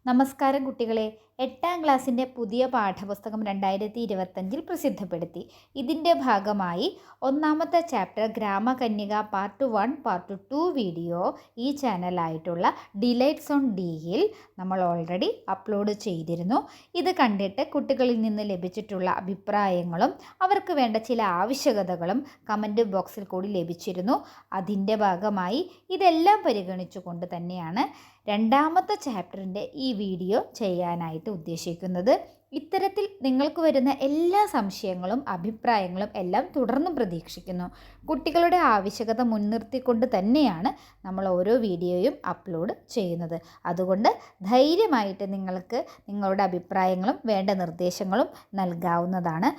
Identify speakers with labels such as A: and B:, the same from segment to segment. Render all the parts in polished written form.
A: നമസ്കാരം കുട്ടികളെ. 8ാം ക്ലാസ്സിൻ്റെ പുതിയ പാഠപുസ്തകം 2025 പ്രസിദ്ധപ്പെടുത്തി. ഇതിൻ്റെ ഭാഗമായി ഒന്നാമത്തെ ചാപ്റ്റർ ഗ്രാമകന്യക പാർട്ട് 1 പാർട്ട് 2 വീഡിയോ ഈ ചാനലായിട്ടുള്ള ഡിലൈറ്റ്സ് ഓൺ ഡിയിൽ നമ്മൾ ഓൾറെഡി അപ്ലോഡ് ചെയ്തിരുന്നു. ഇത് കണ്ടിട്ട് കുട്ടികളിൽ നിന്ന് ലഭിച്ചിട്ടുള്ള അഭിപ്രായങ്ങളും അവർക്ക് വേണ്ട ചില ആവശ്യകതകളും കമൻറ്റ് ബോക്സിൽ കൂടി ലഭിച്ചിരുന്നു. അതിൻ്റെ ഭാഗമായി ഇതെല്ലാം പരിഗണിച്ചുകൊണ്ട് തന്നെയാണ് രണ്ടാമത്തെ ചാപ്റ്ററിൻ്റെ ഈ വീഡിയോ ചെയ്യാനായിട്ട് ഉദ്ദേശിക്കുന്നത്. ഇത്തരത്തിൽ നിങ്ങൾക്ക് വരുന്ന എല്ലാ സംശയങ്ങളും അഭിപ്രായങ്ങളും എല്ലാം തുടർന്നും പ്രതീക്ഷിക്കുന്നു. കുട്ടികളുടെ ആവശ്യകത മുൻനിർത്തിക്കൊണ്ട് തന്നെയാണ് നമ്മൾ ഓരോ വീഡിയോയും അപ്ലോഡ് ചെയ്യുന്നത്. അതുകൊണ്ട് ധൈര്യമായിട്ട് നിങ്ങൾക്ക് നിങ്ങളുടെ അഭിപ്രായങ്ങളും വേണ്ട നിർദ്ദേശങ്ങളും നൽകാവുന്നതാണ്.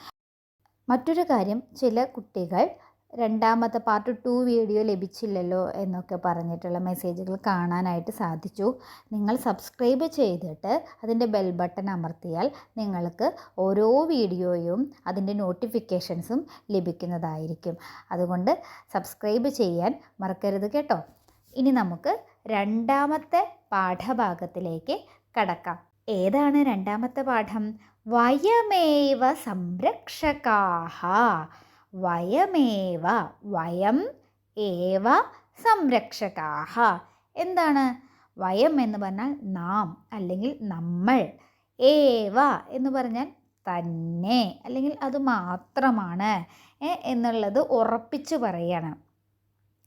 A: മറ്റൊരു കാര്യം, ചില കുട്ടികൾ രണ്ടാമത്തെ പാർട്ട് 2 വീഡിയോ ലഭിച്ചില്ലല്ലോ എന്നൊക്കെ പറഞ്ഞിട്ടുള്ള മെസ്സേജുകൾ കാണാനായിട്ട് സാധിച്ചു. നിങ്ങൾ സബ്സ്ക്രൈബ് ചെയ്തിട്ട് അതിൻ്റെ ബെൽ ബട്ടൺ അമർത്തിയാൽ നിങ്ങൾക്ക് ഓരോ വീഡിയോയും അതിൻ്റെ നോട്ടിഫിക്കേഷൻസും ലഭിക്കുന്നതായിരിക്കും. അതുകൊണ്ട് സബ്സ്ക്രൈബ് ചെയ്യാൻ മറക്കരുത് കേട്ടോ. ഇനി നമുക്ക് രണ്ടാമത്തെ പാഠഭാഗത്തിലേക്ക് കടക്കാം. ഏതാണ് രണ്ടാമത്തെ പാഠം? വയമേവ സംരക്ഷകാഃ. വയമേവ, വയം ഏവ സംരക്ഷകാഃ. എന്താണ് വയം എന്ന് പറഞ്ഞാൽ നാം അല്ലെങ്കിൽ നമ്മൾ. ഏവ എന്ന് പറഞ്ഞാൽ തന്നെ അല്ലെങ്കിൽ അത് മാത്രമാണ് എന്നുള്ളത് ഉറപ്പിച്ച് പറയണം.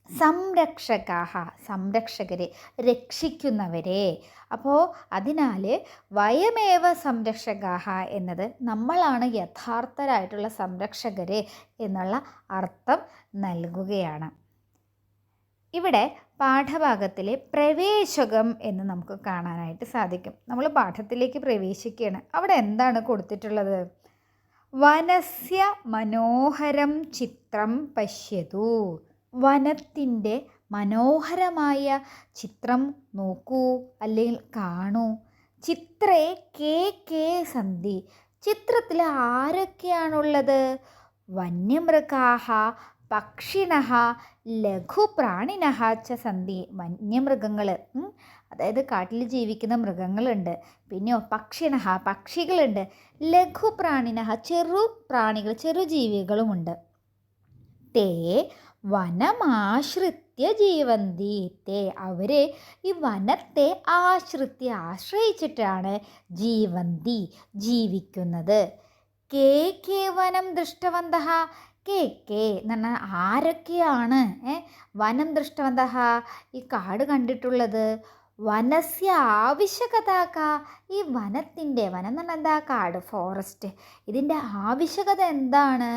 A: സംരക്ഷകാഃ, സംരക്ഷകരെ, രക്ഷിക്കുന്നവരെ. അപ്പോൾ അതിനാൽ വയമേവ സംരക്ഷകാഃ എന്നത് നമ്മളാണ് യഥാർത്ഥരായിട്ടുള്ള സംരക്ഷകരെ എന്നുള്ള അർത്ഥം നൽകുകയാണ്. ഇവിടെ പാഠഭാഗത്തിലെ പ്രവേശകം എന്ന് നമുക്ക് കാണാനായിട്ട് സാധിക്കും. നമ്മൾ പാഠത്തിലേക്ക് പ്രവേശിക്കുകയാണ്. അവിടെ എന്താണ് കൊടുത്തിട്ടുള്ളത്? വനസ്യ മനോഹരം ചിത്രം പശ്യതു. വനത്തിൻ്റെ മനോഹരമായ ചിത്രം നോക്കൂ അല്ലെങ്കിൽ കാണൂ. ചിത്രേ കേ സന്ധി. ചിത്രത്തിൽ ആരൊക്കെയാണുള്ളത്? വന്യമൃഗാഃ പക്ഷിണഃ ലഘുപ്രാണിനഃ ച സന്ധി. വന്യമൃഗങ്ങൾ, അതായത് കാട്ടിൽ ജീവിക്കുന്ന മൃഗങ്ങളുണ്ട്. പിന്നെയോ പക്ഷിണഃ, പക്ഷികളുണ്ട്. ലഘുപ്രാണിനഃ, ചെറു പ്രാണികൾ, ചെറുജീവികളുമുണ്ട്. തേ വനമാശ്രിത്യ ജീവന്തി. തേ, അവർ ഈ വനത്തെ ആശ്രയിച്ചിട്ടാണ് ജീവന്തി, ജീവിക്കുന്നത്. കേ വനം ദൃഷ്ടവന്തഃ. കേ എന്ന് പറഞ്ഞാൽ ആരൊക്കെയാണ് വനം ദൃഷ്ടവന്തഃ, ഈ കാട് കണ്ടിട്ടുള്ളത്? വനസ്യ ആവശ്യകത. ഈ വനത്തിൻ്റെ, വനം എന്ന് പറഞ്ഞാൽ എന്താ? കാട്, ഫോറസ്റ്റ്. ഇതിൻ്റെ ആവശ്യകത എന്താണ്?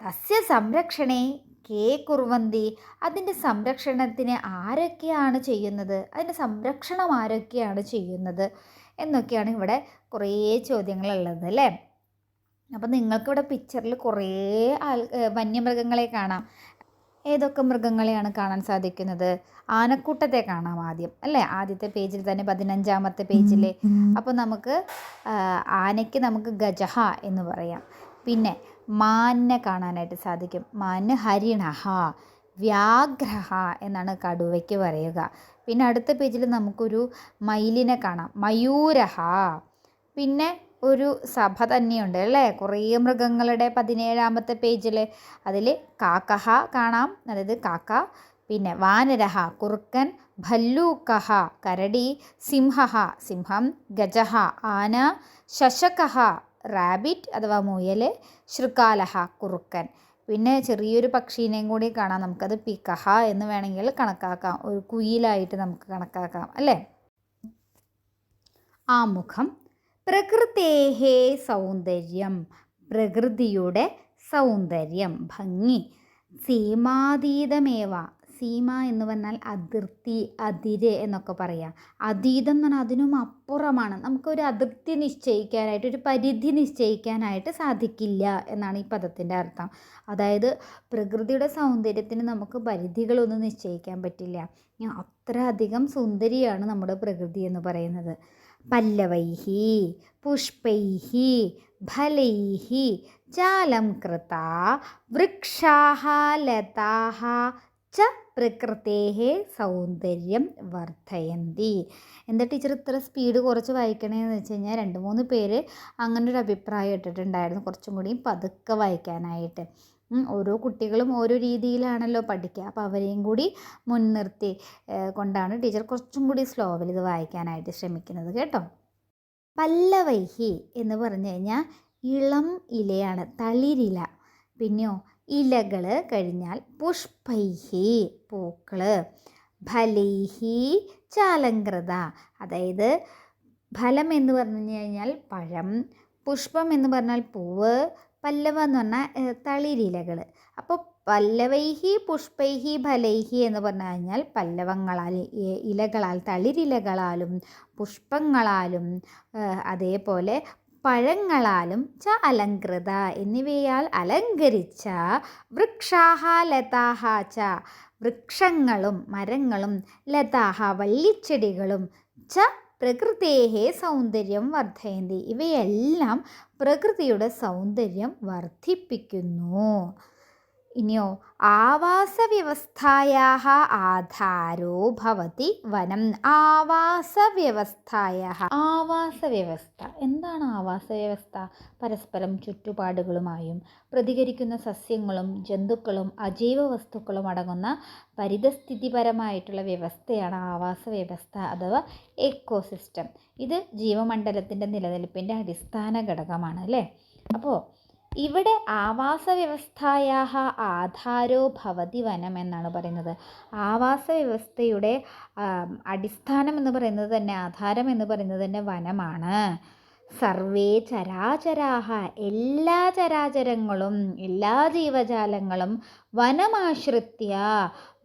A: തസ്യ സംരക്ഷണേ കേ കുർവന്തി. അതിൻ്റെ സംരക്ഷണത്തിന് ആരൊക്കെയാണ് ചെയ്യുന്നത്? അതിൻ്റെ സംരക്ഷണം ആരൊക്കെയാണ് ചെയ്യുന്നത് എന്നൊക്കെയാണ് ഇവിടെ കുറേ ചോദ്യങ്ങളുള്ളത് അല്ലേ. അപ്പം നിങ്ങൾക്കിവിടെ പിക്ചറിൽ കുറേ വന്യമൃഗങ്ങളെ കാണാം. ഏതൊക്കെ മൃഗങ്ങളെയാണ് കാണാൻ സാധിക്കുന്നത്? ആനക്കൂട്ടത്തെ കാണാം ആദ്യം അല്ലേ, ആദ്യത്തെ പേജിൽ തന്നെ 15ാമത്തെ പേജിൽ. അപ്പോൾ നമുക്ക് ആനയ്ക്ക് നമുക്ക് ഗജഹ എന്ന് പറയാം. പിന്നെ മാനിനെ കാണാനായിട്ട് സാധിക്കും. മാന് ഹരിണഹ. വ്യാഘ്രഹ എന്നാണ് കടുവയ്ക്ക് പറയുക. പിന്നെ അടുത്ത പേജിൽ നമുക്കൊരു മയിലിനെ കാണാം, മയൂരഹ. പിന്നെ ഒരു സഭ തന്നെയുണ്ട് അല്ലേ, കുറേ മൃഗങ്ങളുടെ 17ാമത്തെ പേജിൽ. അതിൽ കാക്കഹ കാണാം, അതായത് കാക്ക. പിന്നെ വാനരഹ, കുറുക്കൻ. ഭല്ലൂക്കഹ, കരടി. സിംഹഹ, സിംഹം. ഗജഹ, ആന. ശശകഹ, റാബിറ്റ് അഥവാ മുയൽ. ശൃഗാലഹ, കുറുക്കൻ. പിന്നെ ചെറിയൊരു പക്ഷീനെയും കൂടി കാണാം, നമുക്കത് പിക്കഹ എന്ന് വേണമെങ്കിൽ കണക്കാക്കാം, ഒരു കുയിലായിട്ട് നമുക്ക് കണക്കാക്കാം അല്ലേ. ആമുഖം. പ്രകൃതേഹേ സൗന്ദര്യം, പ്രകൃതിയുടെ സൗന്ദര്യം, ഭംഗി. സീമാതീതമേവ. സീമ എന്ന് പറഞ്ഞാൽ അതിർത്തി, അതിര് എന്നൊക്കെ പറയാം. അതീതം എന്ന് പറഞ്ഞാൽ അതിനും അപ്പുറമാണ്. നമുക്കൊരു അതിർത്തി നിശ്ചയിക്കാനായിട്ട്, ഒരു പരിധി നിശ്ചയിക്കാനായിട്ട് സാധിക്കില്ല എന്നാണ് ഈ പദത്തിൻ്റെ അർത്ഥം. അതായത് പ്രകൃതിയുടെ സൗന്ദര്യത്തിന് നമുക്ക് പരിധികളൊന്നും നിശ്ചയിക്കാൻ പറ്റില്ല. അത്ര അധികം സുന്ദരിയാണ് നമ്മുടെ പ്രകൃതി എന്ന് പറയുന്നത്. പല്ലവൈഹി പുഷ്പൈഹി ഫലൈഹി ജാലം കൃതാ വൃക്ഷാഃ ലതാഃ ച പ്രകൃതേഹ സൗന്ദര്യം വർദ്ധയന്തി. എന്താ ടീച്ചർ ഇത്ര സ്പീഡ് കുറച്ച് വായിക്കണേന്ന് വെച്ച് കഴിഞ്ഞാൽ 2-3 പേര് അങ്ങനെ ഒരു അഭിപ്രായം ഇട്ടിട്ടുണ്ടായിരുന്നു, കുറച്ചും കൂടി പതുക്കെ വായിക്കാനായിട്ട്. ഓരോ കുട്ടികളും ഓരോ രീതിയിലാണല്ലോ പഠിക്കുക, അപ്പോൾ അവരെയും കൂടി മുൻനിർത്തി കൊണ്ടാണ് ടീച്ചർ കുറച്ചും കൂടി സ്ലോവിൽ ഇത് വായിക്കാനായിട്ട് ശ്രമിക്കുന്നത് കേട്ടോ. പല്ലവൈഹി എന്ന് പറഞ്ഞു കഴിഞ്ഞാൽ ഇളം ഇലയാണ്, തളിരില. പിന്നെയോ ഇലകൾ കഴിഞ്ഞാൽ പുഷ്പൈഹി പൂക്കൾ, ഫലൈഹി ചാലങ്കൃത. അതായത് ഫലം എന്ന് പറഞ്ഞു കഴിഞ്ഞാൽ പഴം, പുഷ്പം എന്ന് പറഞ്ഞാൽ പൂവ്, പല്ലവ എന്ന് പറഞ്ഞാൽ തളിരിലകൾ. അപ്പോൾ പല്ലവൈഹി പുഷ്പൈഹി ഫലൈഹി എന്ന് പറഞ്ഞു കഴിഞ്ഞാൽ പല്ലവങ്ങളാൽ, ഇലകളാൽ, തളിരിലകളാലും പുഷ്പങ്ങളാലും അതേപോലെ പഴങ്ങളാലും ച അലങ്കൃത എന്നിവയാൽ അലങ്കരിച്ച വൃക്ഷാഹ ലതാഹ ച വൃക്ഷങ്ങളും മരങ്ങളും ലതാഹ വള്ളിച്ചെടികളും ച പ്രകൃതേഹേ സൗന്ദര്യം വർദ്ധയന്തി ഇവയെല്ലാം പ്രകൃതിയുടെ സൗന്ദര്യം വർദ്ധിപ്പിക്കുന്നു. ഇനിയോ ആവാസവ്യവസ്ഥായാഹ ആധാരോ ഭവതി വനം. ആവാസവ്യവസ്ഥ എന്താണ്? ആവാസവ്യവസ്ഥ പരസ്പരം ചുറ്റുപാടുകളുമായും പ്രതികരിക്കുന്ന സസ്യങ്ങളും ജന്തുക്കളും അജൈവ വസ്തുക്കളും അടങ്ങുന്ന പരിതസ്ഥിതിപരമായിട്ടുള്ള വ്യവസ്ഥയാണ് ആവാസവ്യവസ്ഥ അഥവാ എക്കോസിസ്റ്റം. ഇത് ജീവമണ്ഡലത്തിൻ്റെ നിലനിൽപ്പിൻ്റെ അടിസ്ഥാന ഘടകമാണ് അല്ലേ. അപ്പോൾ ഇവിടെ ആവാസവ്യവസ്ഥായാഹ ആധാരോ ഭവതി വനം എന്നാണ് പറയുന്നത്. ആവാസവ്യവസ്ഥയുടെ അടിസ്ഥാനം എന്ന് പറയുന്നത് തന്നെ, ആധാരം എന്ന് പറയുന്നത് തന്നെ വനമാണ്. സർവേ ചരാചരാഹ എല്ലാ ചരാചരങ്ങളും എല്ലാ ജീവജാലങ്ങളും വനമാശ്രിത്യ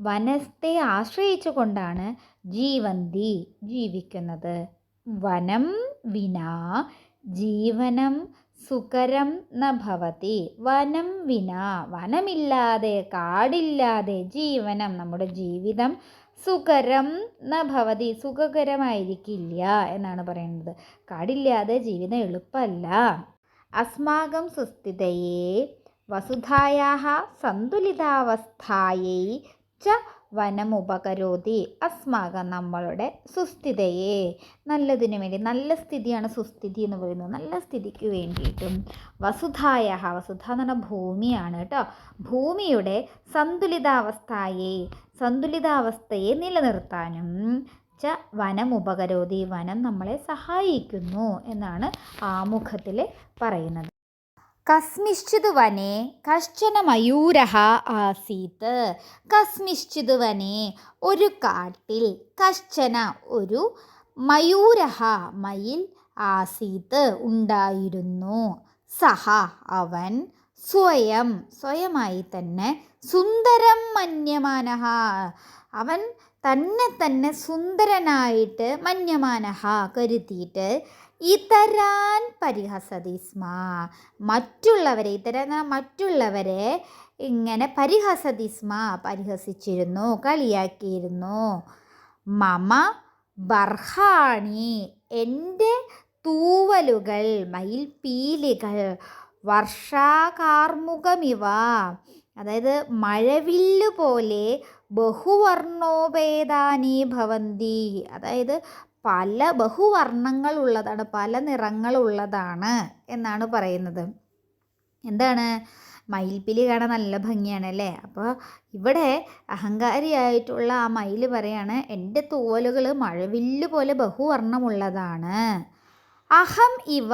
A: വനത്തെ ആശ്രയിച്ചു കൊണ്ടാണ് ജീവന്തി ജീവിക്കുന്നത്. വനം വിനാ ജീവനം സുഖരം ന ഭവതി. വനം വിനാ വനമില്ലാതെ കാടില്ലാതെ ജീവനം നമ്മുടെ ജീവിതം സുഖരം ന ഭവതി സുഖകരമായിരിക്കില്ല എന്നാണ് പറയുന്നത്. കാടില്ലാതെ ജീവിതം എളുപ്പമല്ല. അസ്മാകം സുസ്ഥിതയേ വസുധായാഹ സന്തുലിതാവസ്ഥായൈ ച വനമുപകരോതി. അസ്മാകം നമ്മളുടെ സുസ്ഥിതയെ നല്ലതിനു വേണ്ടി, നല്ല സ്ഥിതിയാണ് സുസ്ഥിതി എന്ന് പറയുന്നത്, നല്ല സ്ഥിതിക്ക് വേണ്ടിയിട്ടും വസുധായ വസുധ എന്ന് പറഞ്ഞാൽ ഭൂമിയാണ് കേട്ടോ. ഭൂമിയുടെ സന്തുലിതാവസ്ഥയെ നിലനിർത്താനും ച വനമുപകരോതി വനം നമ്മളെ സഹായിക്കുന്നു എന്നാണ് ആമുഖത്തിൽ പറയുന്നത്. കസ്മിശ്ചിത് വനെ കശ്ചന മയൂരഃ ആസീത്. കസ്മിശ്ചിത് വനെ ഒരു കാട്ടിൽ, കശ്ചന ഒരു, മയൂരഃ മയിൽ, ആസീത് ഉണ്ടായിരുന്നു, സഹ അവൻ, സ്വയമായി തന്നെ, സുന്ദരം മന്യമാനഃ അവൻ തന്നെ സുന്ദരനായിട്ട്, മന്യമാനഃ കരുതിയിട്ട്, ഇതരാൻ പരിഹസതി സ്മ മറ്റുള്ളവരെ ഇങ്ങനെ പരിഹസതി സ്മ പരിഹസിച്ചിരുന്നു, കളിയാക്കിയിരുന്നു. മമ ബർഹാണി എൻ്റെ തൂവലുകൾ, മയിൽപീലികൾ, വർഷാകാർമുകമിവ അതായത് മഴവില്ല് പോലെ, ബഹുവർണോപേതാനി ഭവന്തി അതായത് ബഹുവർണ്ണങ്ങളുള്ളതാണ്, പല നിറങ്ങളുള്ളതാണ് എന്നാണ് പറയുന്നത്. എന്താണ്? മയിൽപ്പീലി കാണാൻ നല്ല ഭംഗിയാണ് അല്ലേ. അപ്പോൾ ഇവിടെ അഹങ്കാരിയായിട്ടുള്ള ആ മയിൽ പറയാണ്, എൻ്റെ തൂവലുകൾ മഴവില്ല് പോലെ ബഹുവർണ്ണമുള്ളതാണ്. അഹം ഇവ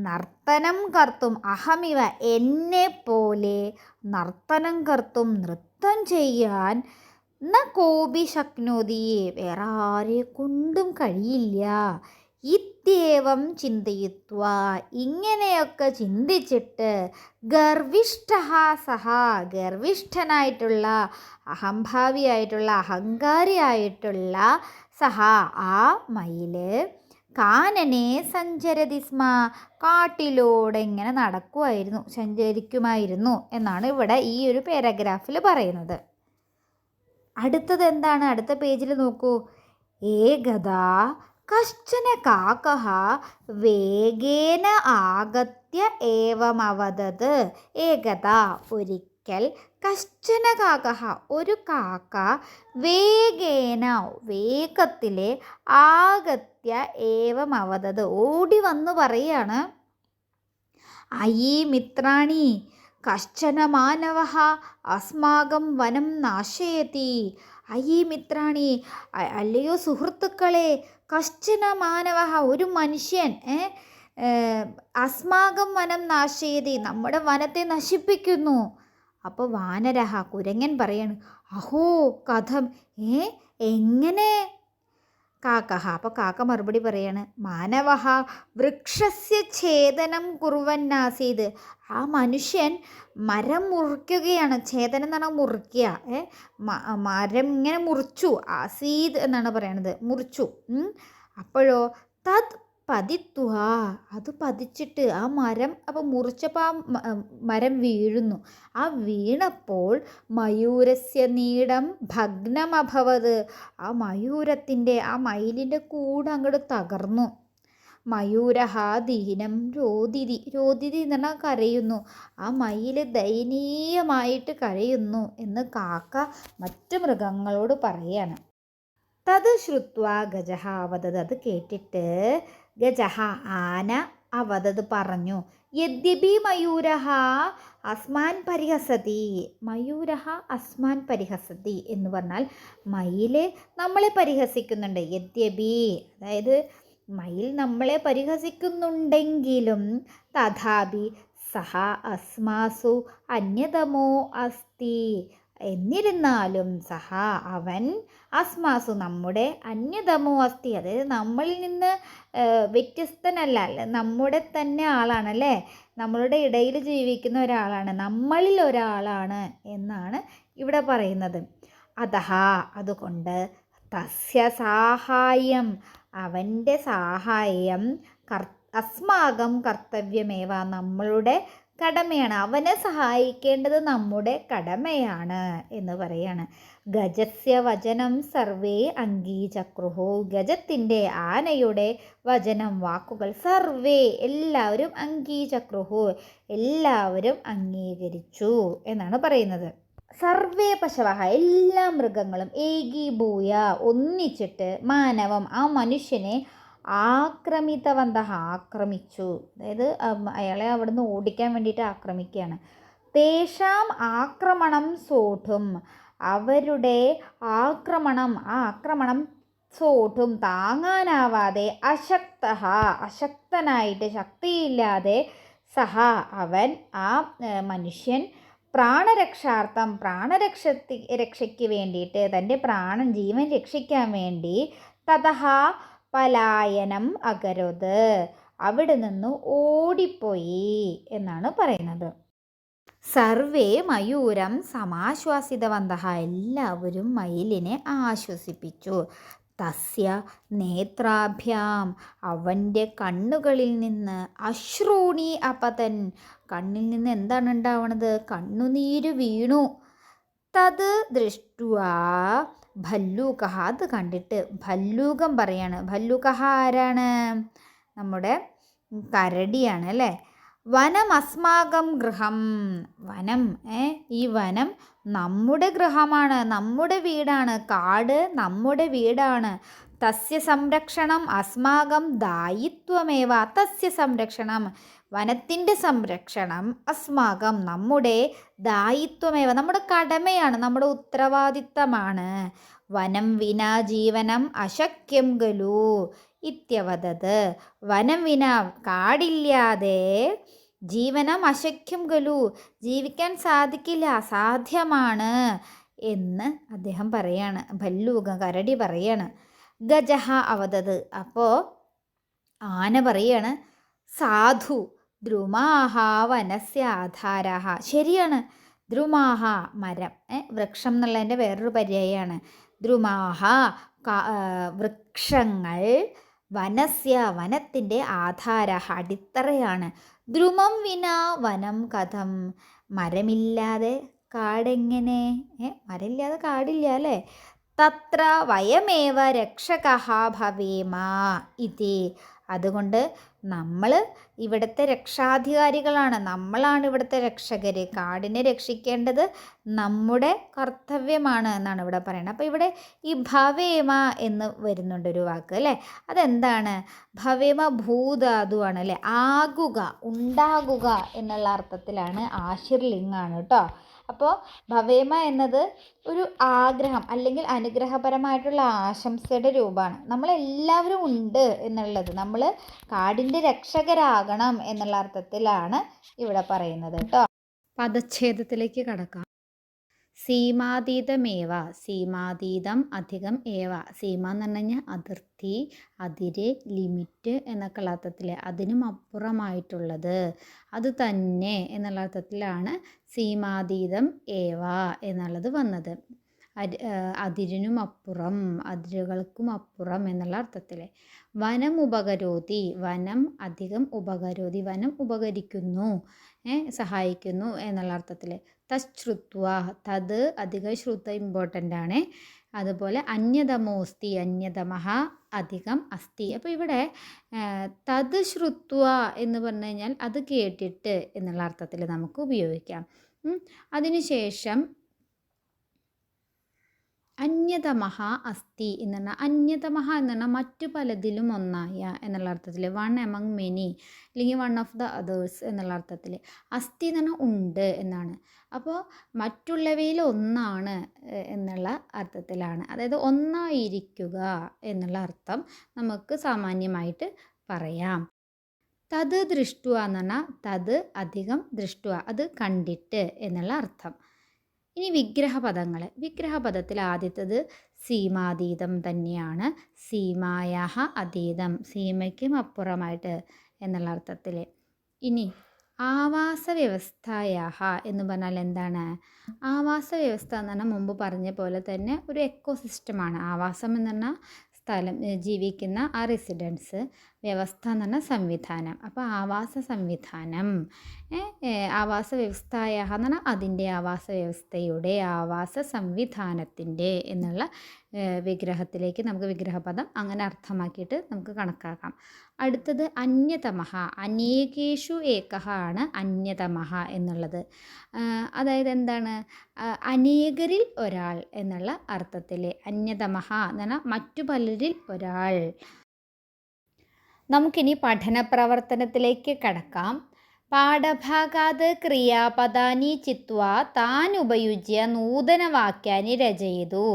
A: നർത്തനം കർത്തും, അഹമിവ എന്നെ പോലെ, നർത്തനം കർത്തും നൃത്തം ചെയ്യാൻ, ന കോപി ശക്നോതി വേറെ ആരെ കൊണ്ടും കഴിയില്ല. ഇത്യേവം ചിന്തയിത്വ ഇങ്ങനെയൊക്കെ ചിന്തിച്ചിട്ട്, ഗർവിഷ്ഠഃ സഹ ഗർവിഷ്ഠനായിട്ടുള്ള, അഹംഭാവിയായിട്ടുള്ള, അഹങ്കാരിയായിട്ടുള്ള, സഹ ആ മയില്, കാനനെ സഞ്ചരതി സ്മ കാട്ടിലൂടെ ഇങ്ങനെ നടക്കുമായിരുന്നു, സഞ്ചരിക്കുമായിരുന്നു എന്നാണ് ഇവിടെ ഈ ഒരു പാരഗ്രാഫിൽ പറയുന്നത്. അടുത്തത് എന്താണ്? അടുത്ത പേജിൽ നോക്കൂ. ഏകദാ കശ്ചന കാക്കഃ വേഗേന ആഗത്യ ഏവമവദത്. ഏകദാ ഒരിക്കൽ ഒരിക്കൽ കശ്ചന കാക്കഹ ഒരു കാക്ക വേഗേന വേഗത്തിലെ ആഗത്യ ഏവം അവതത് ഓടി വന്നു പറയാണ്, അയീ മിത്രാണി കശ്ചന മാനവഃ അസ്മാകം വനം നാശയതി. അയീ മിത്രാണി, അല്ലയോ സുഹൃത്തുക്കളെ, കശ്ചന മാനവഃ ഒരു മനുഷ്യൻ അസ്മാകം വനം നാശയതി നമ്മുടെ വനത്തെ നശിപ്പിക്കുന്നു. അപ്പോൾ വാനരഹ കുരങ്ങൻ പറയാണ്, അഹോ കഥം, എങ്ങനെ? കാക്കഹ അപ്പോൾ കാക്ക മറുപടി പറയാണ്, മാനവഃ വൃക്ഷസ്യ ഛേദനം കുറുവന്നാസീത്. ആ മനുഷ്യൻ മരം മുറിക്കുകയാണ്. ഛേദനം എന്ന് പറഞ്ഞാൽ മുറിക്കുക. മരം ഇങ്ങനെ മുറിച്ചു. ആസീത് എന്നാണ് പറയണത്, മുറിച്ചു. അപ്പോഴോ തത് പതിത്വ അത് പതിച്ചിട്ട് ആ മരം അപ്പോൾ മുറിച്ചപ്പോൾ ആ മരം വീഴുന്നു. ആ വീണപ്പോൾ മയൂരസ്യ നീടം ഭഗ്നമഭവത്. ആ മയൂരത്തിൻ്റെ ആ മയിലിൻ്റെ കൂട് അങ്ങോട്ട് തകർന്നു. മയൂരഹ ദീനം രോദിതി. രോദിതി എന്ന് പറഞ്ഞാൽ കരയുന്നു. ആ മയിൽ ദയനീയമായിട്ട് കരയുന്നു എന്ന് കാക്ക മറ്റു മൃഗങ്ങളോട് പറയാണ്. തത് ശ്രുത്വ ഗജഹ അവതത്. അത് കേട്ടിട്ട് ഗജഹ ആന അവതത് പറഞ്ഞു, യദ്യപി മയൂരഹ അസ്മാൻ പരിഹസതി. മയൂരഹ അസ്മാൻ പരിഹസതി എന്ന് പറഞ്ഞാൽ മയിൽ നമ്മളെ പരിഹസിക്കുന്നുണ്ട്. യദ്യപി അതായത് മയിൽ നമ്മളെ പരിഹസിക്കുന്നുണ്ടെങ്കിലും തഥാപി സഹ അസ്മാസു അന്യതമോ അസ്തി. എന്നിരുന്നാലും സഹ അവൻ അസ്മാസു നമ്മുടെ അന്യതമോ അസ്തി അതായത് നമ്മളിൽ നിന്ന് വ്യത്യസ്തനല്ല, നമ്മുടെ തന്നെ ആളാണല്ലേ, നമ്മളുടെ ഇടയിൽ ജീവിക്കുന്ന ഒരാളാണ്, നമ്മളിൽ ഒരാളാണ് എന്നാണ് ഇവിടെ പറയുന്നത്. അതഹ അതുകൊണ്ട് തസ്യ സാഹായം അവൻ്റെ സാഹായം അസ്മാകം കർത്തവ്യമേവ നമ്മളുടെ കടമയാണ്. അവനെ സഹായിക്കേണ്ടത് നമ്മുടെ കടമയാണ് എന്ന് പറയാണ്. ഗജസ്യ വചനം സർവേ അംഗീചക്രുഹു. ഗജത്തിൻ്റെ ആനയുടെ വചനം വാക്കുകൾ സർവേ എല്ലാവരും അംഗീചക്രുഹു എല്ലാവരും അംഗീകരിച്ചു എന്നാണ് പറയുന്നത്. സർവേ പശവഹ എല്ലാ മൃഗങ്ങളും ഏകീഭൂയ ഒന്നിച്ചിട്ട് മാനവം ആ മനുഷ്യനെ ആക്രമിതവന്ത ആക്രമിച്ചു. അതായത് അയാളെ അവിടുന്ന് ഓടിക്കാൻ വേണ്ടിയിട്ട് ആക്രമിക്കുകയാണ്. തേഷാം ആക്രമണം സോഠും അവരുടെ ആക്രമണം ആ ആക്രമണം സോഠും താങ്ങാനാവാതെ അശക്തനായിട്ട് ശക്തിയില്ലാതെ സഹ അവൻ ആ മനുഷ്യൻ പ്രാണരക്ഷാർത്ഥം രക്ഷയ്ക്ക് വേണ്ടിയിട്ട് തൻ്റെ ജീവൻ രക്ഷിക്കാൻ വേണ്ടി തതഹ പലായനം അകരുത് അവിടെ നിന്ന് ഓടിപ്പോയി എന്നാണ് പറയുന്നത്. സർവേ മയൂരം സമാശ്വാസിതവന്തഃ എല്ലാവരും മയിലിനെ ആശ്വസിപ്പിച്ചു. തസ്യ നേത്രാഭ്യാം അവൻ്റെ കണ്ണുകളിൽ നിന്ന് അശ്രൂണി അപതൻ കണ്ണിൽ നിന്ന് എന്താണ് ഉണ്ടാവണത്? കണ്ണുനീര് വീണു. തത് ദൃഷ്ട്വാ ഭല്ലൂകഹ അത് കണ്ടിട്ട് ഭല്ലൂകം പറയാണ്. ഭല്ലൂകഹ ആരാണ്? നമ്മുടെ കരടിയാണ് അല്ലേ. വനം അസ്മാകം ഗൃഹം വനം ഈ വനം നമ്മുടെ ഗൃഹമാണ്, നമ്മുടെ വീടാണ്. കാട് നമ്മുടെ വീടാണ്. തസ്യ സംരക്ഷണം അസ്മാകം ദായിത്വമേവ. തസ്യ സംരക്ഷണം വനത്തിൻ്റെ സംരക്ഷണം അസ്മാകം നമ്മുടെ ദായിത്വമേവ നമ്മുടെ കടമയാണ്, നമ്മുടെ ഉത്തരവാദിത്തമാണ്. വനം വിനാ ജീവനം അശക്യം ഖലു ഇത്യവദത്. വനം വിന കാടില്ലാതെ ജീവനം അശക്യം ഖലു ജീവിക്കാൻ സാധിക്കില്ല, അസാധ്യമാണ് എന്ന് അദ്ദേഹം പറയാണ്. ഭല്ലൂകം കരടി പറയാണ്. ഗജഹ അവതത് അപ്പോൾ ആന പറയാണ്, സാധു ദ്രുമാഹ വനസ്യ ആധാരാഹ. ശരിയാണ്, ദ്രുമാഹ മരം വൃക്ഷം എന്നുള്ളതിൻ്റെ വേറൊരു പര്യായമാണ്. ദ്രുമാഹ വൃക്ഷങ്ങൾ വനസ്യ വനത്തിൻ്റെ ആധാരഹ അടിത്തറയാണ്. ദ്രുമം വിനാ വനം കഥം മരമില്ലാതെ കാടെങ്ങനെ? മരമില്ലാതെ കാടില്ല അല്ലേ. തത്ര വയമേവ രക്ഷകഃ ഭവേമ ഇതി അതുകൊണ്ട് നമ്മൾ ഇവിടുത്തെ രക്ഷാധികാരികളാണ്, നമ്മളാണ് ഇവിടുത്തെ രക്ഷകർ. കാടിനെ രക്ഷിക്കേണ്ടത് നമ്മുടെ കർത്തവ്യമാണ് എന്നാണ് ഇവിടെ പറയുന്നത്. അപ്പോൾ ഇവിടെ ഈ ഭവേമ എന്ന് വരുന്നുണ്ടൊരു വാക്ക് അല്ലേ, അതെന്താണ്? ഭവേമ ഭൂധാതുവാണ് അല്ലേ, ആകുക, ഉണ്ടാകുക എന്നുള്ള അർത്ഥത്തിലാണ്, ആശീർലിംഗാണ് കേട്ടോ. അപ്പോൾ ഭവേമ എന്നത് ഒരു ആഗ്രഹം അല്ലെങ്കിൽ അനുഗ്രഹപരമായിട്ടുള്ള ആശംസയുടെ രൂപമാണ്. നമ്മളെല്ലാവരും ഉണ്ട് എന്നുള്ളത്, നമ്മൾ കാടിൻ്റെ രക്ഷകരാകണം എന്നുള്ള അർത്ഥത്തിലാണ് ഇവിടെ പറയുന്നത് കേട്ടോ. പദച്ഛേദത്തിലേക്ക് കടക്കാം. സീമാതീതമേവ, സീമാതീതം അധികം ഏവ. സീമ എന്ന് പറഞ്ഞു കഴിഞ്ഞാൽ അതിർത്തി, അതിര്, ലിമിറ്റ് എന്നൊക്കെയുള്ള അർത്ഥത്തിൽ അതിനും അപ്പുറമായിട്ടുള്ളത്, അത് തന്നെ എന്നുള്ള അർത്ഥത്തിലാണ് സീമാതീതം ഏവ എന്നുള്ളത് വന്നത്. അതിരിനും അപ്പുറം, അതിരുകൾക്കും അപ്പുറം എന്നുള്ള അർത്ഥത്തിൽ. വനം ഉപകരോതി, വനം അധികം ഉപകരോതി, വനം ഉപകരിക്കുന്നു, സഹായിക്കുന്നു എന്നുള്ള അർത്ഥത്തിൽ. തശ്രുത്വ, തത് അധികം ശ്രുത ഇമ്പോർട്ടൻ്റ് ആണ്. അതുപോലെ അന്യതമോസ്തി, അന്യതമഹ അധികം അസ്തി. അപ്പോൾ ഇവിടെ തത് ശ്രുത്വ എന്ന് പറഞ്ഞു കഴിഞ്ഞാൽ അത് കേട്ടിട്ട് എന്നുള്ള അർത്ഥത്തിൽ നമുക്ക് ഉപയോഗിക്കാം. അതിനുശേഷം അന്യതമഹ അസ്തി എന്ന് പറഞ്ഞാൽ, അന്യതമഹ എന്ന് പറഞ്ഞാൽ മറ്റു പലതിലും ഒന്നായ എന്നുള്ള അർത്ഥത്തിൽ, വൺ എമംഗ് മെനി അല്ലെങ്കിൽ വൺ ഓഫ് ദ അതേഴ്സ് എന്നുള്ള അർത്ഥത്തിൽ. അസ്തി എന്ന് പറഞ്ഞാൽ ഉണ്ട് എന്നാണ്. അപ്പോൾ മറ്റുള്ളവയിൽ ഒന്നാണ് എന്നുള്ള അർത്ഥത്തിലാണ്, അതായത് ഒന്നായിരിക്കുക എന്നുള്ള അർത്ഥം നമുക്ക് സാമാന്യമായിട്ട് പറയാം. തത് ദൃഷ്ടുവ എന്ന് പറഞ്ഞാൽ തത് അധികം ദൃഷ്ടുവ, അത് കണ്ടിട്ട് എന്നുള്ള അർത്ഥം. ഇനി വിഗ്രഹപദങ്ങൾ. വിഗ്രഹപദത്തിൽ ആദ്യത്തത് സീമാതീതം തന്നെയാണ്. സീമായാഹ അതീതം, സീമയ്ക്കും അപ്പുറമായിട്ട് എന്നുള്ള അർത്ഥത്തിൽ. ഇനി ആവാസ വ്യവസ്ഥയാഹ എന്ന് പറഞ്ഞാൽ എന്താണ്? ആവാസ വ്യവസ്ഥ എന്ന് പറഞ്ഞാൽ മുമ്പ് പറഞ്ഞ പോലെ തന്നെ ഒരു എക്കോസിസ്റ്റമാണ്. ആവാസം എന്ന് പറഞ്ഞാൽ സ്ഥലം, ജീവിക്കുന്ന ആ റെസിഡൻസ്. വ്യവസ്ഥ എന്ന് പറഞ്ഞാൽ സംവിധാനം. അപ്പോൾ ആവാസ സംവിധാനം, ആവാസ വ്യവസ്ഥയായ എന്ന് പറഞ്ഞാൽ അതിൻ്റെ, ആവാസ വ്യവസ്ഥയുടെ, ആവാസ സംവിധാനത്തിൻ്റെ എന്നുള്ള വിഗ്രഹത്തിലേക്ക് നമുക്ക് വിഗ്രഹപദം അങ്ങനെ അർത്ഥമാക്കിയിട്ട് നമുക്ക് കണക്കാക്കാം. അടുത്തത് അന്യതമഹ, അനേകേഷു ഏകഹ ആണ് അന്യതമഹ എന്നുള്ളത്. അതായത് എന്താണ്? അനേകരിൽ ഒരാൾ എന്നുള്ള അർത്ഥത്തിൽ. അന്യതമഹ എന്ന് പറഞ്ഞാൽ മറ്റു പലരിൽ ഒരാൾ. നമുക്കിനി പഠന പ്രവർത്തനത്തിലേക്ക് കടക്കാം. പാഠഭാഗാത് ക്രിയാപദാനി ചിത്വാ താനുപയുജ്യ നൂതനവാക്യാനി രചയിതു.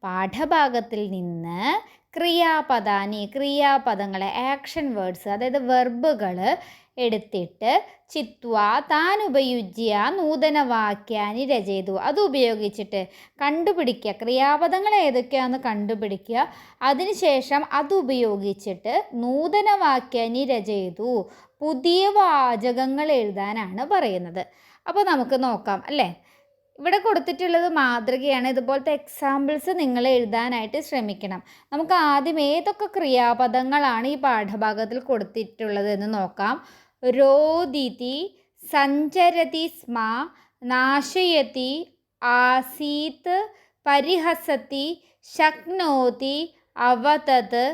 A: പാഠഭാഗത്തിൽ നിന്ന് ക്രിയാപദാനി, ക്രിയാപദങ്ങളെ, ആക്ഷൻ വേർഡ്സ് അതായത് വെർബുകൾ എടുത്തിട്ട് ചിത്വാ താനുപയുജ്യ നൂതനവാക്യാനി രചയിതു, അത് ഉപയോഗിച്ചിട്ട് കണ്ടുപിടിക്കുക, ക്രിയാപദങ്ങൾ ഏതൊക്കെയാണെന്ന് കണ്ടുപിടിക്കുക. അതിനുശേഷം അതുപയോഗിച്ചിട്ട് നൂതനവാക്യാനി രചയിതു, പുതിയ വാചകങ്ങൾ എഴുതാനാണ് പറയുന്നത്. അപ്പോൾ നമുക്ക് നോക്കാം അല്ലേ. ഇവിടെ കൊടുത്തിട്ടുള്ളത് മാതൃകയാണ്. ഇതുപോലത്തെ എക്സാമ്പിൾസ് നിങ്ങൾ എഴുതാനായിട്ട് ശ്രമിക്കണം. നമുക്ക് ആദ്യം ഏതൊക്കെ ക്രിയാപദങ്ങളാണ് ഈ പാഠഭാഗത്തിൽ കൊടുത്തിട്ടുള്ളത് എന്ന് നോക്കാം. രോദിതി, സഞ്ചരതി സ്മ, നാശയതി, ആസീത്, പരിഹസതി, ശക്നോതി, അവതത്,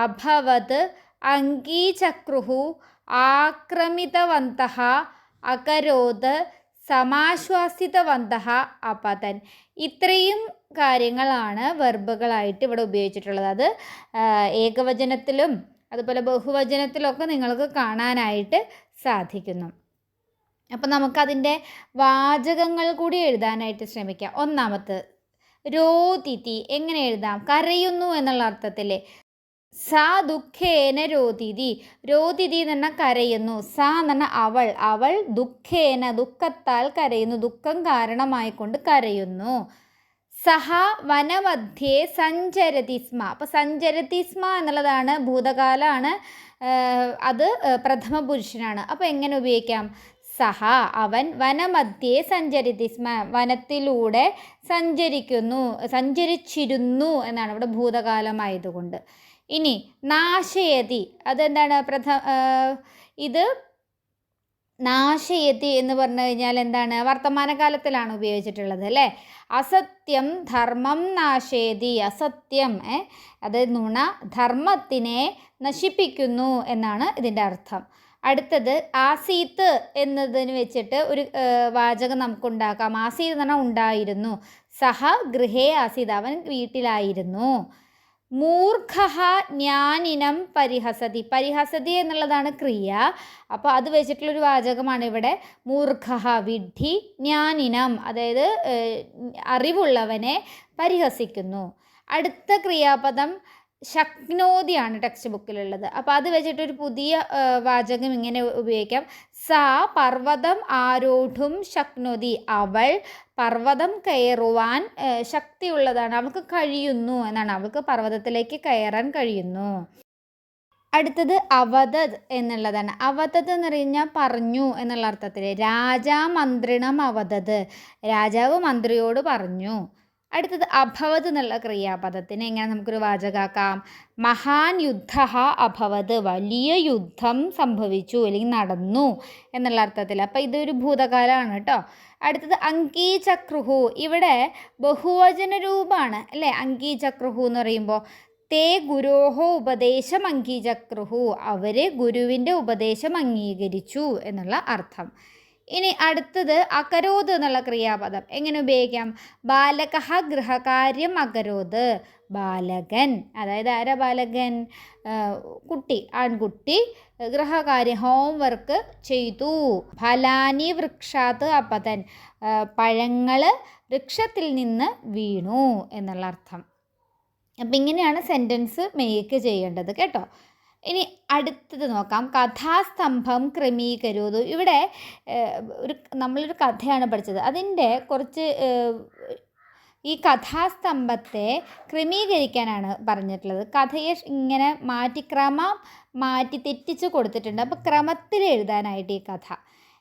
A: അഭവത്, അംഗീചക്രുഹു, ആക്രമിതവന്തഃ, അകരോത്, സമാശ്വാസിതവന്തഃ, അപതൻ. ഇത്രയും കാര്യങ്ങളാണ് വെർബുകളായിട്ട് ഇവിടെ ഉപയോഗിച്ചിട്ടുള്ളത്. അത് ഏകവചനത്തിലും അതുപോലെ ബഹുവചനത്തിലൊക്കെ നിങ്ങൾക്ക് കാണാനായിട്ട് സാധിക്കുന്നു. അപ്പം നമുക്കതിൻ്റെ വാചകങ്ങൾ കൂടി എഴുതാനായിട്ട് ശ്രമിക്കാം. ഒന്നാമത്തെ രോദിതി എങ്ങനെ എഴുതാം? കരയുന്നു എന്നുള്ള അർത്ഥത്തിൽ. സാ ദുഃഖേന രോദിതി, രോദിതി എന്ന് പറഞ്ഞാൽ കരയുന്നു. സാ എന്ന് പറഞ്ഞാൽ അവൾ, അവൾ ദുഃഖേന ദുഃഖത്താൽ കരയുന്നു, ദുഃഖം കാരണമായിക്കൊണ്ട് കരയുന്നു. സഹ വനമധ്യേ സഞ്ചരതി സ്മ, അപ്പോൾ സഞ്ചരതി സ്മ എന്നുള്ളതാണ് ഭൂതകാലമാണ്, അത് പ്രഥമ പുരുഷനാണ്. അപ്പോൾ എങ്ങനെ ഉപയോഗിക്കാം? സഹ അവൻ, വനമധ്യേ സഞ്ചരതി സ്മ വനത്തിലൂടെ സഞ്ചരിക്കുന്നു, സഞ്ചരിച്ചിരുന്നു എന്നാണ് ഇവിടെ ഭൂതകാലമായതുകൊണ്ട്. ഇനി നാശയതി, അതെന്താണ്? ഇത് നാശയതി എന്ന് പറഞ്ഞു കഴിഞ്ഞാൽ എന്താണ്? വർത്തമാനകാലത്തിലാണ് ഉപയോഗിച്ചിട്ടുള്ളത് അല്ലേ? അസത്യം ധർമ്മം നാശയതി. അസത്യം അത് നുണ ധർമ്മത്തിനെ നശിപ്പിക്കുന്നു എന്നാണ് ഇതിൻ്റെ അർത്ഥം. അടുത്തത് ആസീത്ത് എന്നതിന് വെച്ചിട്ട് ഒരു വാചകം നമുക്കുണ്ടാക്കാം. ആസീത്ത് എന്ന് പറഞ്ഞാൽ ഉണ്ടായിരുന്നു. സഹ ഗൃഹേ ആസീത്, അവൻ വീട്ടിലായിരുന്നു. മൂർഖഃ ജ്ഞാനിനം പരിഹസതി. പരിഹസതി എന്നുള്ളതാണ് ക്രിയ. അപ്പോൾ അത് വെച്ചിട്ടുള്ളൊരു വാചകമാണ് ഇവിടെ. മൂർഖഃ വിഡ്ഢി, ജ്ഞാനിനം അതായത് അറിവുള്ളവനെ പരിഹസിക്കുന്നു. അടുത്ത ക്രിയാപദം ശക്നോതിയാണ് ടെക്സ്റ്റ് ബുക്കിലുള്ളത്. അപ്പോൾ അത് വെച്ചിട്ടൊരു പുതിയ വാചകം ഇങ്ങനെ ഉപയോഗിക്കാം. സാ പർവ്വതം ആരോഢും ശക്നോതി. അവൾ പർവ്വതം കയറുവാൻ ശക്തിയുള്ളതാണ്, അവൾക്ക് കഴിയുന്നു എന്നാണ്. അവൾക്ക് പർവ്വതത്തിലേക്ക് കയറാൻ കഴിയുന്നു. അടുത്തത് അവതത് എന്നുള്ളതാണ്. അവതത് എന്ന് പറഞ്ഞാൽ പറഞ്ഞു എന്നുള്ള അർത്ഥത്തിൽ. രാജാ മന്ത്രിണം അവതത്, രാജാവ് മന്ത്രിയോട് പറഞ്ഞു. അടുത്തത് അഭവത് എന്നുള്ള ക്രിയാപദത്തിന് എങ്ങനെ നമുക്കൊരു വാചകാക്കാം? മഹാൻ യുദ്ധ അഭവത്, വലിയ യുദ്ധം സംഭവിച്ചു അല്ലെങ്കിൽ നടന്നു എന്നുള്ള അർത്ഥത്തിൽ. അപ്പോൾ ഇതൊരു ഭൂതകാലമാണ് കേട്ടോ. അടുത്തത് അങ്കീചക്രുഹു. ഇവിടെ ബഹുവചന രൂപമാണ് അല്ലേ? അങ്കീചക്രുഹു എന്ന് പറയുമ്പോൾ തേ ഗുരോഹോ ഉപദേശം അങ്കീചക്രുഹു, അവർ ഗുരുവിൻ്റെ ഉപദേശം അംഗീകരിച്ചു എന്നുള്ള അർത്ഥം. ഇനി അടുത്തത് അകരോത് എന്നുള്ള ക്രിയാപദം എങ്ങനെ ഉപയോഗിക്കാം? ബാലകഃ ഗൃഹകാര്യം അകരോത്. ബാലകൻ, അതായത് ആരാ ബാലകൻ? കുട്ടി, ആൺകുട്ടി ഗൃഹകാര്യം ഹോംവർക്ക് ചെയ്തു. ഫലാനി വൃക്ഷാത് അപതൻ, പഴങ്ങൾ വൃക്ഷത്തിൽ നിന്ന് വീണു എന്നുള്ള അർത്ഥം. അപ്പം ഇങ്ങനെയാണ് സെൻറ്റൻസ് മേക്ക് ചെയ്യേണ്ടത് കേട്ടോ. ഇനി അടുത്തത് നോക്കാം. കഥാസ്തംഭം ക്രമീകരോതു. ഇവിടെ നമ്മളൊരു കഥയാണ് പഠിച്ചത്. അതിൻ്റെ കുറച്ച് ഈ കഥാസ്തംഭത്തെ ക്രമീകരിക്കാനാണ് പറഞ്ഞിട്ടുള്ളത്. കഥയെ ഇങ്ങനെ ക്രമം മാറ്റി തെറ്റിച്ച് കൊടുത്തിട്ടുണ്ട്. അപ്പോൾ ക്രമത്തിൽ എഴുതാനായിട്ട് ഈ കഥ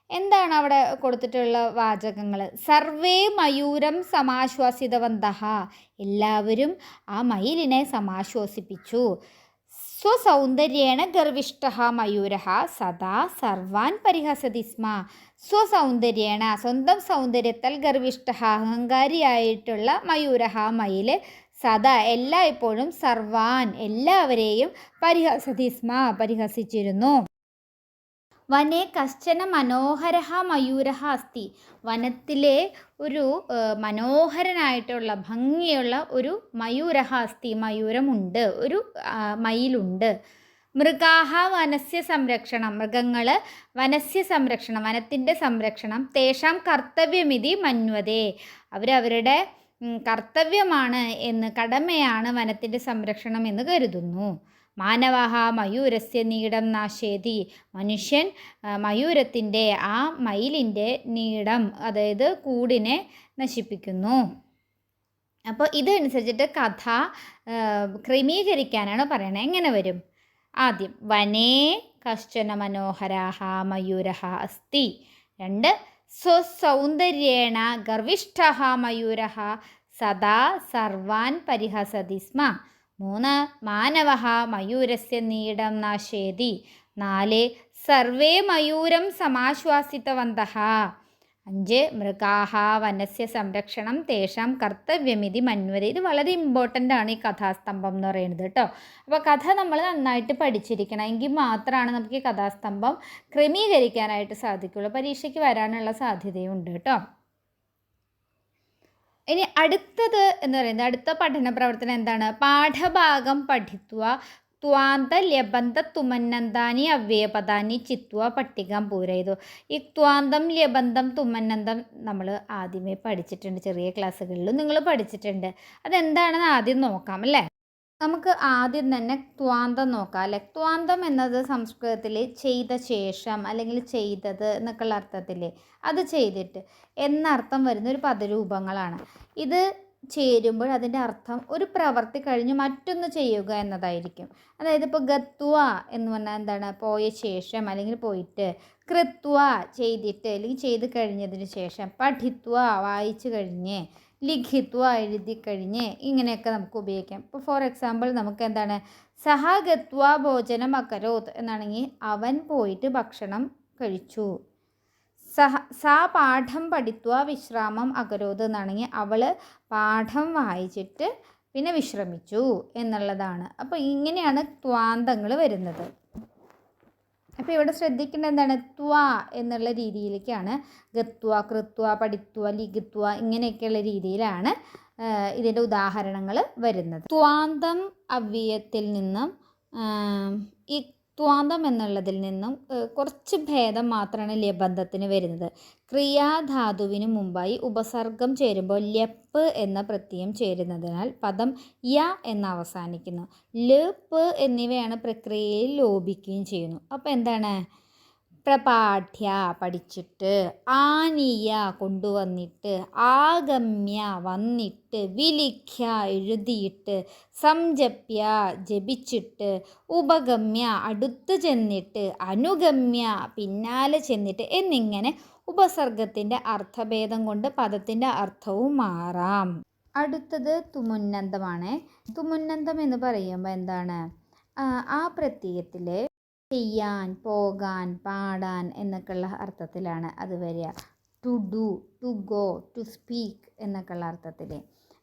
A: എന്താണ് അവിടെ കൊടുത്തിട്ടുള്ള വാചകങ്ങൾ? സർവേ മയൂരം സമാശ്വാസിതവന്തഃ, എല്ലാവരും ആ മയിലിനെ സമാശ്വസിപ്പിച്ചു. സ്വസൗന്ദര്യേണ ഗർവിഷ്ഠഃ മയൂരഃ സദാ സർവാൻ പരിഹസതി സ്മ. സ്വസൗന്ദര്യേണ, സ്വന്തം സൗന്ദര്യത്താൽ ഗർവിഷ്ഠഃ അഹങ്കാരിയായിട്ടുള്ള മയൂരഃ മയിൽ സദാ എല്ലായ്പ്പോഴും സർവാൻ എല്ലാവരെയും പരിഹസതി സ്മ പരിഹസിച്ചിരുന്നു. വനേ കശ്ചന മനോഹരഃ മയൂരഃ അസ്തി. വനത്തിലെ ഒരു മനോഹരനായിട്ടുള്ള ഭംഗിയുള്ള ഒരു മയൂരഃ അസ്തി, മയൂരമുണ്ട്, ഒരു മയിലുണ്ട്. മൃഗാഹ വനസ്യ സംരക്ഷണം, മൃഗങ്ങൾ വനസ്യ സംരക്ഷണം, വനത്തിൻ്റെ സംരക്ഷണം. തേഷാം കർത്തവ്യമിതി മന്വതേ, അവരവരുടെ കർത്തവ്യമാണ് എന്ന്, കടമയാണ് വനത്തിൻ്റെ സംരക്ഷണം എന്ന് കരുതുന്നു. മാനവഃ മയൂരസ്യ നീടം നാശേതി, മനുഷ്യൻ മയൂരത്തിൻ്റെ ആ മയിലിൻ്റെ നീടം അതായത് കൂടിനെ നശിപ്പിക്കുന്നു. അപ്പോൾ ഇതനുസരിച്ചിട്ട് കഥ ക്രമീകരിക്കാനാണ് പറയണത്. എങ്ങനെ വരും? ആദ്യം വനേ കശ്ചന മനോഹരാഹ മയൂരഃ അസ്തി. 2 സ്വസൗന്ദര്യേണ ഗർവിഷ്ഠഃ മയൂരഃ സദാ സർവാൻ പരിഹസതി സ്മ. 3 മാനവഃ മയൂരസ്യ നീടം നാശേതി. 4 സർവേ മയൂരം സമാശ്വാസിതവന്തഃ. 5 മൃഗാഹ വനസ്യ സംരക്ഷണം തേഷാം കർത്തവ്യമിതി മന്വതേ. ഇത് വളരെ ഇമ്പോർട്ടൻ്റ് ആണ് ഈ കഥാസ്തംഭം എന്ന് പറയുന്നത് കേട്ടോ. അപ്പോൾ കഥ നമ്മൾ നന്നായിട്ട് പഠിച്ചിരിക്കണം, എങ്കിൽ മാത്രമാണ് നമുക്ക് ഈ കഥാസ്തംഭം ക്രമീകരിക്കാനായിട്ട് സാധിക്കുള്ളൂ. പരീക്ഷയ്ക്ക് വരാനുള്ള സാധ്യതയുണ്ട് കേട്ടോ. ഇനി അടുത്തത് എന്ന് പറയുന്നത്, അടുത്ത പഠന പ്രവർത്തനം എന്താണ്? പാഠഭാഗം പഠിത്വ ത്വാന്ത ലബന്ധ തുമന്നന്താനി അവ്യയപദാനി ചിത്വ പട്ടികം പൂരയിതു. ഈ ത്വാന്തം ലബന്ധം തുമന്നന്തം നമ്മൾ ആദ്യമേ പഠിച്ചിട്ടുണ്ട്, ചെറിയ ക്ലാസ്സുകളിലും നിങ്ങൾ പഠിച്ചിട്ടുണ്ട്. അതെന്താണെന്ന് ആദ്യം നോക്കാം അല്ലേ? നമുക്ക് ആദ്യം തന്നെ ത്വാന്തം നോക്കാം അല്ലേ? ത്വാന്തം എന്നത് സംസ്കൃതത്തിൽ ചെയ്ത ശേഷം അല്ലെങ്കിൽ ചെയ്തത് എന്നൊക്കെയുള്ള അർത്ഥത്തിൽ അത് ചെയ്തിട്ട് എന്നർത്ഥം വരുന്ന ഒരു പദരൂപങ്ങളാണ്. ഇത് ചേരുമ്പോൾ അതിൻ്റെ അർത്ഥം ഒരു പ്രവൃത്തി കഴിഞ്ഞ് മറ്റൊന്ന് ചെയ്യുക എന്നതായിരിക്കും. അതായത് ഇപ്പോൾ ഗത്വ എന്ന് പറഞ്ഞാൽ എന്താണ്? പോയ ശേഷം അല്ലെങ്കിൽ പോയിട്ട്. കൃത്വ ചെയ്തിട്ട് അല്ലെങ്കിൽ ചെയ്ത് കഴിഞ്ഞതിന് ശേഷം. പഠിത്വ വായിച്ചു കഴിഞ്ഞ്. ലിഖിത്വ എഴുതി കഴിഞ്ഞ്. ഇങ്ങനെയൊക്കെ നമുക്ക് ഉപയോഗിക്കാം. ഇപ്പോൾ ഫോർ എക്സാമ്പിൾ നമുക്ക് എന്താണ്? സഹ ഗത്വ ഭോജനം അകരോത് എന്നാണെങ്കിൽ അവൻ പോയിട്ട് ഭക്ഷണം കഴിച്ചു. സാ പാഠം പഠിത്വ വിശ്രാമം അകരോത് എന്നാണെങ്കിൽ അവൾ പാഠം വായിച്ചിട്ട് പിന്നെ വിശ്രമിച്ചു എന്നുള്ളതാണ്. അപ്പോൾ ഇങ്ങനെയാണ് ത്വാന്തങ്ങൾ വരുന്നത്. അപ്പോൾ ഇവിടെ ശ്രദ്ധിക്കേണ്ടത് എന്താണ്? ത്വ എന്നുള്ള രീതിയിലേക്കാണ് ഗത്വ, കൃത്വ, പഠിത്വ, ലിഖിത്വ ഇങ്ങനെയൊക്കെയുള്ള രീതിയിലാണ് ഇതിൻ്റെ ഉദാഹരണങ്ങൾ വരുന്നത്. ത്വാന്തം അവ്യയത്തിൽ നിന്നും ഈ ത്വാന്തം എന്നുള്ളതിൽ നിന്നും കുറച്ച് ഭേദം മാത്രമാണ് ല്യബന്ധത്തിന് വരുന്നത്. ക്രിയാധാതുവിന് മുമ്പായി ഉപസർഗം ചേരുമ്പോൾ ല്യപ്പ് എന്ന പ്രത്യയം ചേരുന്നതിനാൽ പദം യ എന്ന് അവസാനിക്കുന്നു. ല്, പ്പ് എന്നിവയാണ് പ്രക്രിയയിൽ ലോപിക്കുകയും ചെയ്യുന്നു. അപ്പോൾ എന്താണ്? പ്രപാഠ്യ പഠിച്ചിട്ട്, ആനീയ കൊണ്ടുവന്നിട്ട്, ആഗമ്യ വന്നിട്ട്, വിലിഖ്യ എഴുതിയിട്ട്, സംജപ്യ ജപിച്ചിട്ട്, ഉപഗമ്യ അടുത്ത് ചെന്നിട്ട്, അനുഗമ്യ പിന്നാലെ ചെന്നിട്ട് എന്നിങ്ങനെ ഉപസർഗത്തിൻ്റെ അർത്ഥഭേദം കൊണ്ട് പദത്തിൻ്റെ അർത്ഥവും മാറാം. അടുത്തത് തുമുന്നന്തമാണ്. തുമുന്നന്തം എന്ന് പറയുമ്പോൾ എന്താണ്? ആ പ്രത്യയത്തിൽ ചെയ്യാൻ, പോകാൻ, പാടാൻ എന്നൊക്കെയുള്ള അർത്ഥത്തിലാണ് അത് വരിക. To do, to go, to speak എന്നൊക്കെയുള്ള അർത്ഥത്തിൽ.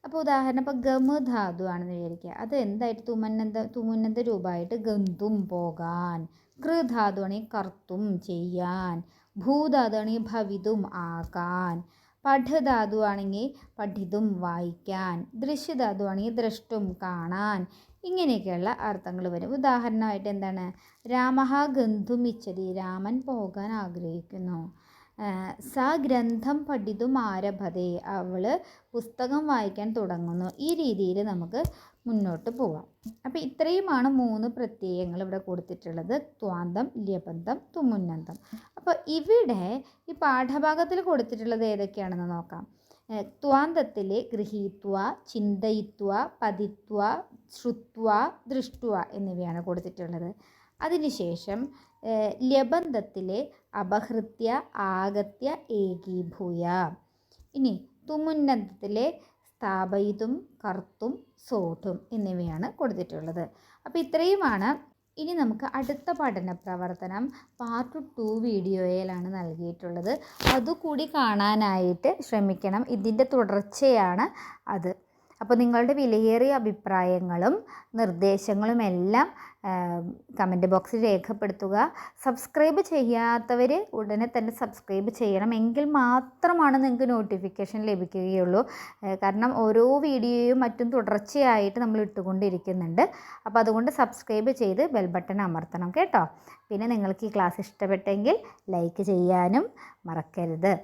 A: അപ്പോൾ ഉദാഹരണം ഇപ്പോൾ ഗമ ധാതു ആണെന്ന് വിചാരിക്കുക. അത് എന്തായിട്ട് തുമുന്നന്ത രൂപമായിട്ട് ഗന്തും പോകാൻ. കൃ ധാതു ആണെങ്കിൽ കർത്തും ചെയ്യാൻ. ഭൂധാതു ആണെങ്കിൽ ഭവിതും ആകാൻ. പഠധാതു ആണെങ്കിൽ പഠിതും വായിക്കാൻ. ദൃശ്യധാതു ആണെങ്കിൽ ദ്രഷ്ടും കാണാൻ. ഇങ്ങനെയൊക്കെയുള്ള അർത്ഥങ്ങൾ വരും. ഉദാഹരണമായിട്ട് എന്താണ്? രാമഃ ഗന്ധും ഇച്ഛതി, രാമൻ പോകാൻ ആഗ്രഹിക്കുന്നു. സ ഗ്രന്ഥം പഠിതും ആരഭതേ, അവൾ പുസ്തകം വായിക്കാൻ തുടങ്ങുന്നു. ഈ രീതിയിൽ നമുക്ക് മുന്നോട്ട് പോവാം. അപ്പോൾ ഇത്രയുമാണ് 3 പ്രത്യയങ്ങൾ ഇവിടെ കൊടുത്തിട്ടുള്ളത്: ത്വാന്തം, ല്യബന്ധം, തുമുന്നന്തം. അപ്പോൾ ഇവിടെ ഈ പാഠഭാഗത്തിൽ കൊടുത്തിട്ടുള്ളത് ഏതൊക്കെയാണെന്ന് നോക്കാം. ത്വാന്തത്തിൽ ഗൃഹീത്വ, ചിന്തയിത്വ, പതിത്വ, ശ്രുത്വ, ദൃഷ്ട്വ എന്നിവയാണ് കൊടുത്തിട്ടുള്ളത്. അതിനുശേഷം ല്യബന്ധത്തിൽ അപഹൃത്യ, ആഗത്യ, ഏകീഭൂയ. ഇനി തുമുന്നന്തത്തിൽ സ്ഥാപയിതും, കർത്തും, സോഢും എന്നിവയാണ് കൊടുത്തിട്ടുള്ളത്. അപ്പോൾ ഇത്രയുമാണ്. ഇനി നമുക്ക് അടുത്ത പഠന പ്രവർത്തനം പാർട്ട് 2 വീഡിയോയിലാണ് നൽകിയിട്ടുള്ളത്. അതുകൂടി കാണാനായിട്ട് ശ്രമിക്കണം. ഇതിൻ്റെ തുടർച്ചയാണ് അത്. അപ്പോൾ നിങ്ങളുടെ വിലയേറിയ അഭിപ്രായങ്ങളും നിർദ്ദേശങ്ങളും എല്ലാം കമൻറ്റ് ബോക്സിൽ രേഖപ്പെടുത്തുക. സബ്സ്ക്രൈബ് ചെയ്യാത്തവർ ഉടനെ തന്നെ സബ്സ്ക്രൈബ് ചെയ്യണം. എങ്കിൽ മാത്രമാണ് നിങ്ങൾക്ക് നോട്ടിഫിക്കേഷൻ ലഭിക്കുകയുള്ളൂ. കാരണം ഓരോ വീഡിയോയും മറ്റും തുടർച്ചയായിട്ട് നമ്മൾ ഇട്ടുകൊണ്ടിരിക്കുന്നുണ്ട്. അപ്പോൾ അതുകൊണ്ട് സബ്സ്ക്രൈബ് ചെയ്ത് ബെൽ ബട്ടൺ അമർത്തണം കേട്ടോ. പിന്നെ നിങ്ങൾക്ക് ഈ ക്ലാസ് ഇഷ്ടപ്പെട്ടെങ്കിൽ ലൈക്ക് ചെയ്യാനും മറക്കരുത്.